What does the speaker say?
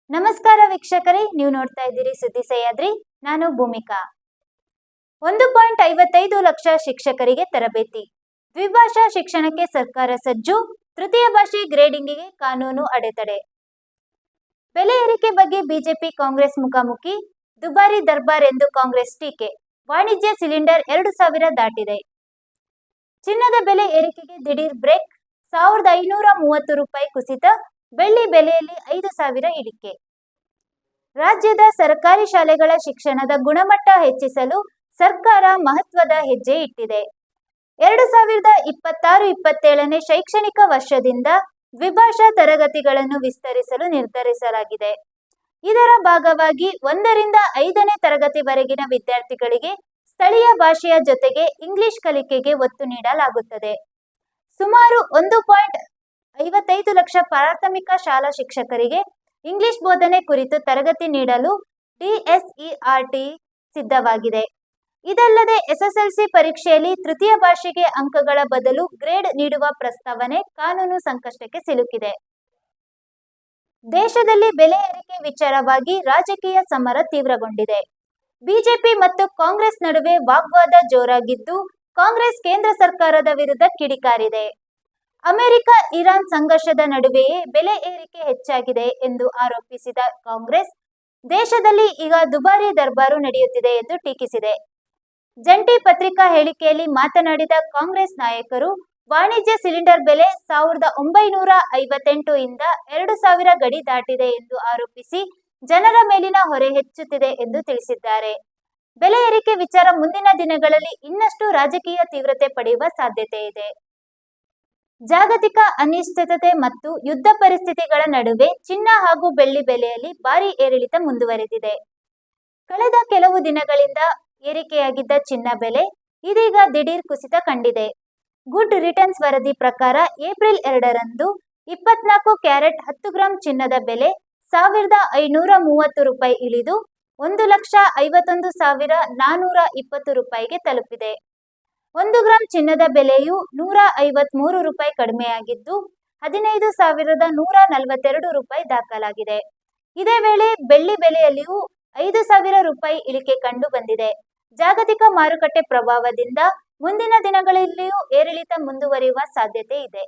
ನಮಸ್ಕಾರ ವೀಕ್ಷಕರೇ, ನೀವು ನೋಡ್ತಾ ಇದ್ದೀರಿ ಸುದ್ದಿ ಸಹ್ಯಾದ್ರಿ. ನಾನು ಭೂಮಿಕಾ. 1.55 ಲಕ್ಷ ಶಿಕ್ಷಕರಿಗೆ ತರಬೇತಿ. ದ್ವಿಭಾಷಾ ಶಿಕ್ಷಣಕ್ಕೆ ಸರ್ಕಾರ ಸಜ್ಜು. ತೃತೀಯ ಭಾಷೆ ಗ್ರೇಡಿಂಗಿಗೆ ಕಾನೂನು ಅಡೆತಡೆ. ಬೆಲೆ ಏರಿಕೆ ಬಗ್ಗೆ ಬಿಜೆಪಿ ಕಾಂಗ್ರೆಸ್ ಮುಖಾಮುಖಿ. ದುಬಾರಿ ದರ್ಬಾರ್ ಎಂದು ಕಾಂಗ್ರೆಸ್ ಟೀಕೆ. ವಾಣಿಜ್ಯ ಸಿಲಿಂಡರ್ 2000 ದಾಟಿದೆ. ಚಿನ್ನದ ಬೆಲೆ ಏರಿಕೆಗೆ ದಿಢೀರ್ ಬ್ರೇಕ್. 1530 ರೂಪಾಯಿ ಕುಸಿತ. ಬೆಳ್ಳಿ ಬೆಲೆಯಲ್ಲಿ 5000 ಇಳಿಕೆ. ರಾಜ್ಯದ ಸರ್ಕಾರಿ ಶಾಲೆಗಳ ಶಿಕ್ಷಣದ ಗುಣಮಟ್ಟ ಹೆಚ್ಚಿಸಲು ಸರ್ಕಾರ ಮಹತ್ವದ ಹೆಜ್ಜೆ ಇಟ್ಟಿದೆ. 2026-27ನೇ ಶೈಕ್ಷಣಿಕ ವರ್ಷದಿಂದ ದ್ವಿಭಾಷಾ ತರಗತಿಗಳನ್ನು ವಿಸ್ತರಿಸಲು ನಿರ್ಧರಿಸಲಾಗಿದೆ. ಇದರ ಭಾಗವಾಗಿ 1ರಿಂದ 5ನೇ ತರಗತಿವರೆಗಿನ ವಿದ್ಯಾರ್ಥಿಗಳಿಗೆ ಸ್ಥಳೀಯ ಭಾಷೆಯ ಜೊತೆಗೆ ಇಂಗ್ಲಿಷ್ ಕಲಿಕೆಗೆ ಒತ್ತು ನೀಡಲಾಗುತ್ತದೆ. ಸುಮಾರು 1.55 ಲಕ್ಷ ಪ್ರಾಥಮಿಕ ಶಾಲಾ ಶಿಕ್ಷಕರಿಗೆ ಇಂಗ್ಲಿಷ್ ಬೋಧನೆ ಕುರಿತು ತರಗತಿ ನೀಡಲು ಡಿಎಸ್ಇಆರ್ಟಿ ಸಿದ್ಧವಾಗಿದೆ. ಇದಲ್ಲದೆ ಎಸ್ಎಸ್ಎಲ್ಸಿ ಪರೀಕ್ಷೆಯಲ್ಲಿ ತೃತೀಯ ಭಾಷೆಗೆ ಅಂಕಗಳ ಬದಲು ಗ್ರೇಡ್ ನೀಡುವ ಪ್ರಸ್ತಾವನೆ ಕಾನೂನು ಸಂಕಷ್ಟಕ್ಕೆ ಸಿಲುಕಿದೆ. ದೇಶದಲ್ಲಿ ಬೆಲೆ ಏರಿಕೆ ವಿಚಾರವಾಗಿ ರಾಜಕೀಯ ಸಮರ ತೀವ್ರಗೊಂಡಿದೆ. ಬಿಜೆಪಿ ಮತ್ತು ಕಾಂಗ್ರೆಸ್ ನಡುವೆ ವಾಗ್ವಾದ ಜೋರಾಗಿದ್ದು, ಕಾಂಗ್ರೆಸ್ ಕೇಂದ್ರ ಸರ್ಕಾರದ ವಿರುದ್ಧ ಕಿಡಿಕಾರಿದೆ. ಅಮೆರಿಕ ಇರಾನ್ ಸಂಘರ್ಷದ ನಡುವೆಯೇ ಬೆಲೆ ಏರಿಕೆ ಹೆಚ್ಚಾಗಿದೆ ಎಂದು ಆರೋಪಿಸಿದ ಕಾಂಗ್ರೆಸ್, ದೇಶದಲ್ಲಿ ಈಗ ದುಬಾರಿ ದರ್ಬಾರು ನಡೆಯುತ್ತಿದೆ ಎಂದು ಟೀಕಿಸಿದೆ. ಜಂಟಿ ಪತ್ರಿಕಾ ಹೇಳಿಕೆಯಲ್ಲಿ ಮಾತನಾಡಿದ ಕಾಂಗ್ರೆಸ್ ನಾಯಕರು, ವಾಣಿಜ್ಯ ಸಿಲಿಂಡರ್ ಬೆಲೆ 1958 ಇಂದ 2000 ಗಡಿ ದಾಟಿದೆ ಎಂದು ಆರೋಪಿಸಿ ಜನರ ಮೇಲಿನ ಹೊರೆ ಹೆಚ್ಚುತ್ತಿದೆ ಎಂದು ತಿಳಿಸಿದ್ದಾರೆ. ಬೆಲೆ ಏರಿಕೆ ವಿಚಾರ ಮುಂದಿನ ದಿನಗಳಲ್ಲಿ ಇನ್ನಷ್ಟು ರಾಜಕೀಯ ತೀವ್ರತೆ ಪಡೆಯುವ ಸಾಧ್ಯತೆ ಇದೆ. ಜಾಗತಿಕ ಅನಿಶ್ಚಿತತೆ ಮತ್ತು ಯುದ್ಧ ಪರಿಸ್ಥಿತಿಗಳ ನಡುವೆ ಚಿನ್ನ ಹಾಗೂ ಬೆಳ್ಳಿ ಬೆಲೆಯಲ್ಲಿ ಭಾರೀ ಏರಿಳಿತ ಮುಂದುವರೆದಿದೆ. ಕಳೆದ ಕೆಲವು ದಿನಗಳಿಂದ ಏರಿಕೆಯಾಗಿದ್ದ ಚಿನ್ನ ಬೆಲೆ ಇದೀಗ ದಿಢೀರ್ ಕುಸಿತ ಕಂಡಿದೆ. ಗುಡ್ ರಿಟರ್ನ್ಸ್ ವರದಿ ಪ್ರಕಾರ ಏಪ್ರಿಲ್ 2ರಂದು 24 ಕ್ಯಾರೆಟ್ 10 ಗ್ರಾಂ ಚಿನ್ನದ ಬೆಲೆ 1530 ರೂಪಾಯಿ ಇಳಿದು 1,51,420 ರೂಪಾಯಿಗೆ ತಲುಪಿದೆ. 1 ಗ್ರಾಂ ಚಿನ್ನದ ಬೆಲೆಯು 153 ರೂಪಾಯಿ ಕಡಿಮೆಯಾಗಿದ್ದು 15,142 ರೂಪಾಯಿ ದಾಖಲಾಗಿದೆ. ಇದೇ ವೇಳೆ ಬೆಳ್ಳಿ ಬೆಲೆಯಲ್ಲಿಯೂ 5,000 ರೂಪಾಯಿ ಇಳಿಕೆ ಕಂಡು ಬಂದಿದೆ. ಜಾಗತಿಕ ಮಾರುಕಟ್ಟೆ ಪ್ರಭಾವದಿಂದ ಮುಂದಿನ ದಿನಗಳಲ್ಲಿಯೂ ಏರಿಳಿತ ಮುಂದುವರಿಯುವ ಸಾಧ್ಯತೆ ಇದೆ.